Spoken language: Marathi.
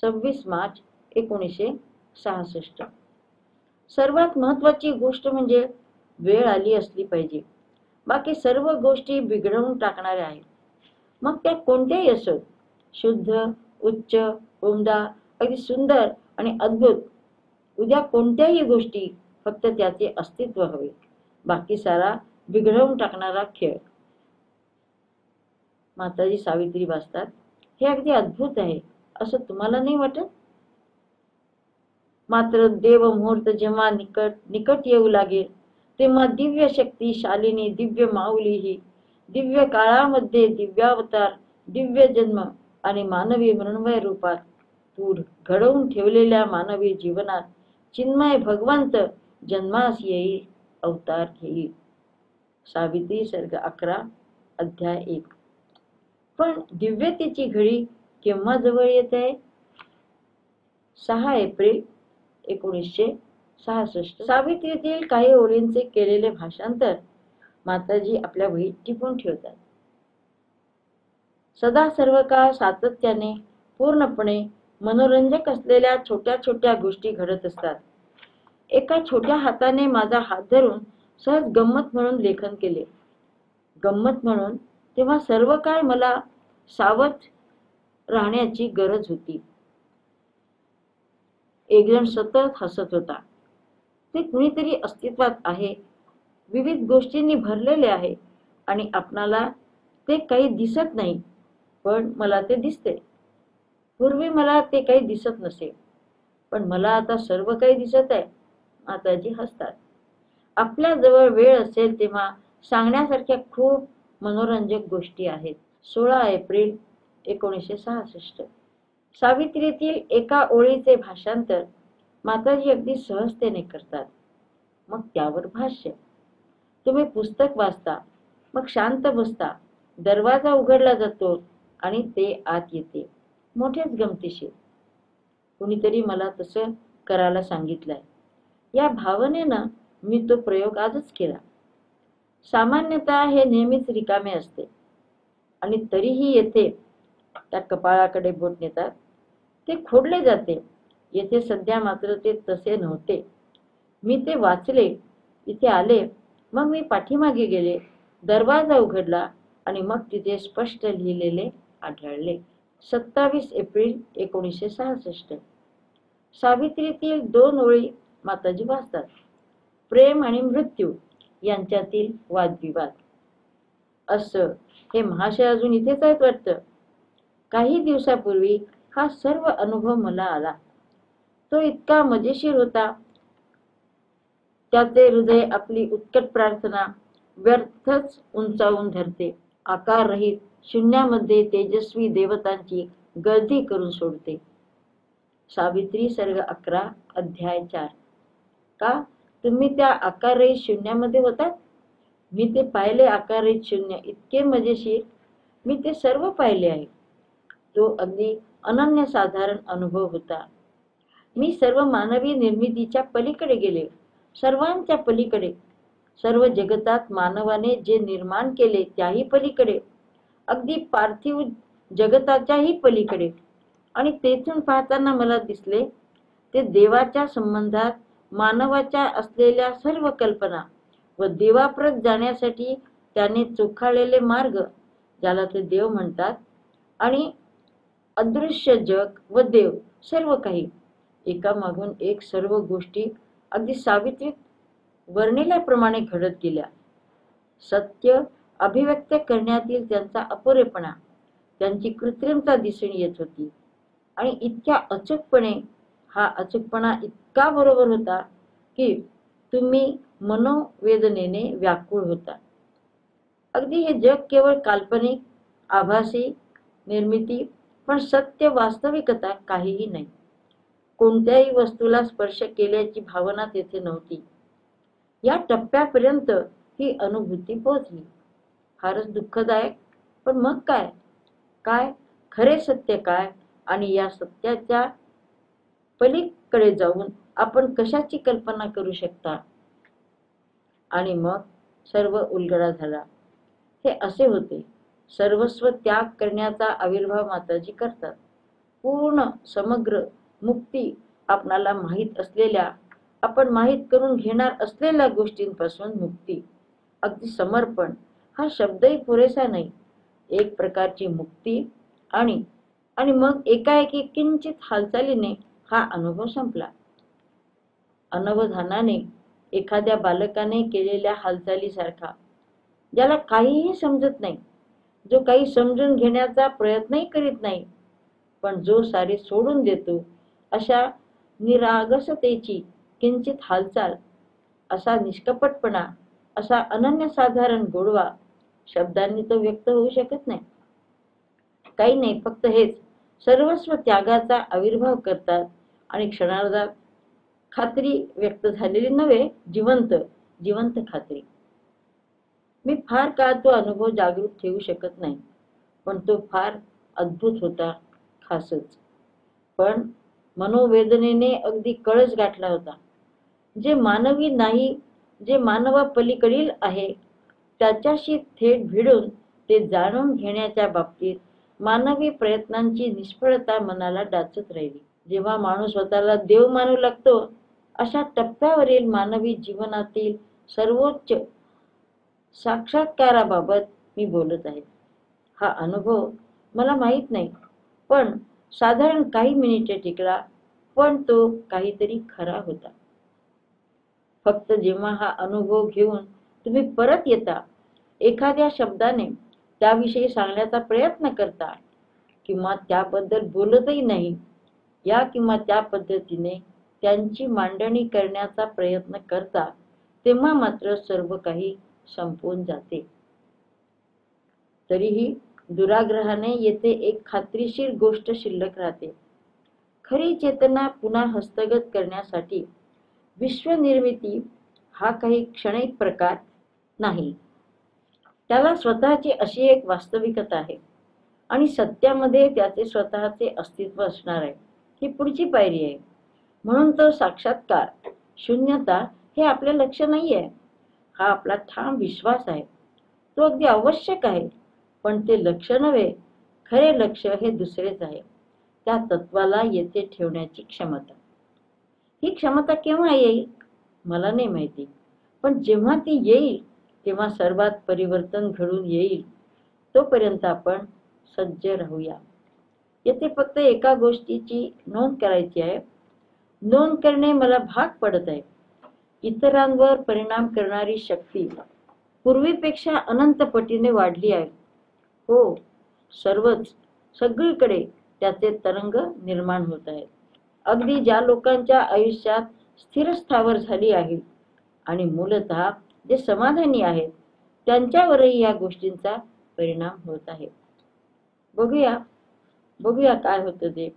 26 मार्च 1966. सर्वात महत्वाची गोष्ट म्हणजे वेळ आली असली पाहिजे. बाकी सर्व गोष्टी बिघडवून टाकणाऱ्या आहेत. मग त्या कोणत्याही असोत, शुद्ध, उच्च, उमदा, अगदी सुंदर आणि अद्भुत. उद्या कोणत्याही गोष्टी, फक्त त्याचे अस्तित्व हवे. बाकी सारा बिघडवून टाकणारा खेळ. माताजी सावित्री वाचतात. हे अगदी अद्भुत आहे असं तुम्हाला नाही वाटत? मात्र देव मुहूर्त जेव्हा निकट येऊ लागेल, तेव्हा दिव्य शक्ती शालिनी, दिव्य माऊली ही दिव्य काळामध्ये दिव्यावतार, दिव्य जन्म आणि मानवी मृण्मय रूपात तू घडवून ठेवलेल्या मानवी जीवनात चिन्मय भगवंत जन्मास येईल, अवतार घेईल. सावित्री सर्ग 11 अध्याय 1. पण दिव्यतेची घडी केव्हा जवळ येत आहे? 6 एप्रिल 1966. सावित्रीतील काही ओळींचे केलेले भाषांतर माताजी आपल्या वहीत टिपून ठेवतात. सदा सर्व काळ सातत्याने पूर्णपणे मनोरंजक असलेल्या छोट्या छोट्या गोष्टी घडत असतात. एका छोट्या हाताने माझा हात धरून सहज गंमत म्हणून लेखन केले. गंमत म्हणून तेव्हा सर्व काळ मला सावध राहण्याची गरज होती. एक जण सतत हसत होता. ते कुणीतरी अस्तित्वात आहे, विविध गोष्टींनी भरलेले आहे आणि आपणाला ते काही दिसत नाही, पण मला ते दिसते. पूर्वी मला ते काही दिसत नसे, पण मला आता सर्व काही दिसत आहे. माताजी हसतात. आपल्या जवळ वेळ असेल तेव्हा सांगण्यासारख्या खूप मनोरंजक गोष्टी आहेत. 16 एप्रिल 1966. सावित्रीतील एका ओळीचे भाषांतर माताजी अगदी सहजतेने करतात. मग त्यावर भाष्य. तुम्ही पुस्तक वाचता, मग शांत बसता. दरवाजा उघडला जातो आणि ते आत येते. मोठेच गमतीशीर. कुणीतरी मला तसं करायला सांगितलंय. या भावनेनं मी तो प्रयोग आजच केला. सामान्यतः हे नेहमीच रिकामे असते आणि तरीही येथे त्या कपाळाकडे बोट नेतात. ते खोडले जाते. येथे सध्या मात्र ते तसे नव्हते. मी ते वाचले, इथे आले, मग मी पाठीमागे गेले, दरवाजा उघडला आणि मग तिथे स्पष्ट लिहिलेले आढळले. 27 एप्रिल 1966. सावित्रीतील 2 ओळी माताजी वाचतात. प्रेम आणि मृत्यू यांच्यातील वादविवाद. असं, हे महाशय अजून इथेच आहेत वाटतं. काही दिवसापूर्वी हा सर्व अनुभव मला आला. तो इतका मजेशीर होता. त्याचे हृदय आपली उत्कट प्रार्थना व्यर्थच उंचावून धरते. आकाररहित शून्यामध्ये तेजस्वी देवतांची गर्दी करून सोडते. सावित्री सर्ग 11 अध्याय 4. का तुम्ही त्या आकाररहित शून्यामध्ये होतात? मी ते पाहिले. आकाररहित शून्य इतके मजेशीर. मी ते सर्व पाहिले आहे. तो अगदी अनन्यसाधारण अनुभव होता. मी सर्व मानवी निर्मितीच्या पलीकडे गेले, सर्वांच्या पलीकडे, सर्व जगतात मानवाने जे निर्माण केले त्याही पलीकडे, अगदी पार्थिव जगताच्याही पलीकडे. आणि तेथून पाहताना मला दिसले ते देवाच्या संबंधात मानवाच्या असलेल्या सर्व कल्पना व देवाप्रत जाण्यासाठी त्याने चोखाळलेले मार्ग, ज्याला ते देव म्हणतात, आणि अदृश्य जग व देव, सर्व काही एकामागून एक सर्व गोष्टी अगदी सावित्रीत वर्णिल्याप्रमाणे घडत गेल्या. सत्य अभिव्यक्त करण्यातील त्यांचा अपुरेपणा, त्यांची कृत्रिमता दिसून येत होती. आणि इतक्या अचूकपणे, हा अचूकपणा इतका बरोबर होता की तुम्ही मनोवेदनेने व्याकुळ होता. अगदी हे जग केवळ काल्पनिक, आभासी निर्मिती, पण सत्य वास्तविकता काहीही नाही. कोणत्याही वस्तूला स्पर्श केल्याची भावना तेथे नव्हती. या टप्प्यापर्यंत ही अनुभूती पोहोचली. फारच दुःखदायक. पण मग काय? काय खरे सत्य काय आणि या सत्याच्या पलीकडे जाऊन आपण कशाची कल्पना करू शकता? आणि मग सर्व उलगडा झाला. हे असे होते. सर्वस्व त्याग करण्याचा आविर्भाव माताजी करतात. पूर्ण समग्र मुक्ती आपणाला माहीत असलेल्या, आपण माहीत करून घेणार असलेल्या गोष्टींपासून मुक्ती, अगदी समर्पण हा शब्दही पुरेसा नाही. एक प्रकारची मुक्ती आणि आणि मग एकाएकी किंचित हालचालीने हा अनुभव संपला. अनवधानाने एखाद्या बालकाने केलेल्या हालचालीसारखा, ज्याला काहीही समजत नाही, जो काही समजून घेण्याचा प्रयत्नही करीत नाही, पण जो सारे सोडून देतो, अशा निरागसतेची किंचित हालचाल, असा निष्कपटपणा, असा अनन्यसाधारण गोडवा शब्दांनी तो व्यक्त होऊ शकत नाही. काही नाही, फक्त हेच सर्वस्व त्यागाचा आविर्भाव करतात आणि क्षणार्धात खात्री व्यक्त झालेली नव्हे, जिवंत जिवंत खात्री. मी फार काळ तो अनुभव जागृत ठेवू शकत नाही, पण तो फार अद्भुत होता, खासच. पण मनोवेदनेने अगदी कळस गाठला होता. जे मानवी नाही, जे मानवापलीकडील आहे, त्याच्याशी थेट भिडून ते जाणून घेण्याच्या बाबतीत मानवी प्रयत्नांची निष्फळता मनाला डाचत राहिली. जेव्हा माणूस स्वतःला देव मानू लागतो, अशा टप्प्यावरील मानवी जीवनातील सर्वोच्च साक्षात्काराबाबत मी बोलत आहे. हा अनुभव मला माहीत नाही, पण साधारण काही मिनिटे टिकला, पण तो काहीतरी खरा होता. फक्त जेव्हा हा अनुभव घेऊन तुम्ही परत येता, एखाद्या शब्दाने त्याविषयी सांगण्याचा प्रयत्न करता, किंवा त्याबद्दल बोलतही नाही, या किंवा त्या पद्धतीने त्यांची मांडणी करण्याचा प्रयत्न करता, तेव्हा मात्र सर्व काही संपून जाते. तरीही दुराग्रहाने येथे एक खात्रीशीर गोष्ट शिल्लक राहते. खरी चेतना पुन्हा हस्तगत करण्यासाठी विश्वनिर्मिती हा काही क्षणिक प्रकार नाही. त्याला स्वतःची अशी एक वास्तविकता आहे आणि सत्यामध्ये त्याचे स्वतःचे अस्तित्व असणार आहे. ही पुढची पायरी आहे. म्हणून तो साक्षात्कार, शून्यता हे आपले लक्ष नाही आहे. हा आपला ठाम विश्वास आहे. तो अगदी आवश्यक आहे, पण ते लक्ष नव्हे. खरे लक्ष हे दुसरेच आहे, त्या तत्वाला येथे ठेवण्याची क्षमता. ही क्षमता केव्हा येईल मला नाही माहिती, पण जेव्हा ती येईल तेव्हा सर्वात परिवर्तन घडून येईल. तोपर्यंत आपण सज्ज राहूया. येथे फक्त एका गोष्टीची नोंद करायची आहे. नोंद करणे मला भाग पडत आहे. इतरांवर परिणाम करणारी शक्ती पूर्वीपेक्षा अनंत पटीने वाढली आहे. हो, सगळीकडे त्याचे तरंग निर्माण होत आहेत. अगदी ज्या लोकांच्या आयुष्यात स्थिरस्थावर झाली आहे आणि मूलतः जे समाधानी आहेत, त्यांच्यावरही या गोष्टींचा परिणाम होत आहे. बघूया काय होतं ते.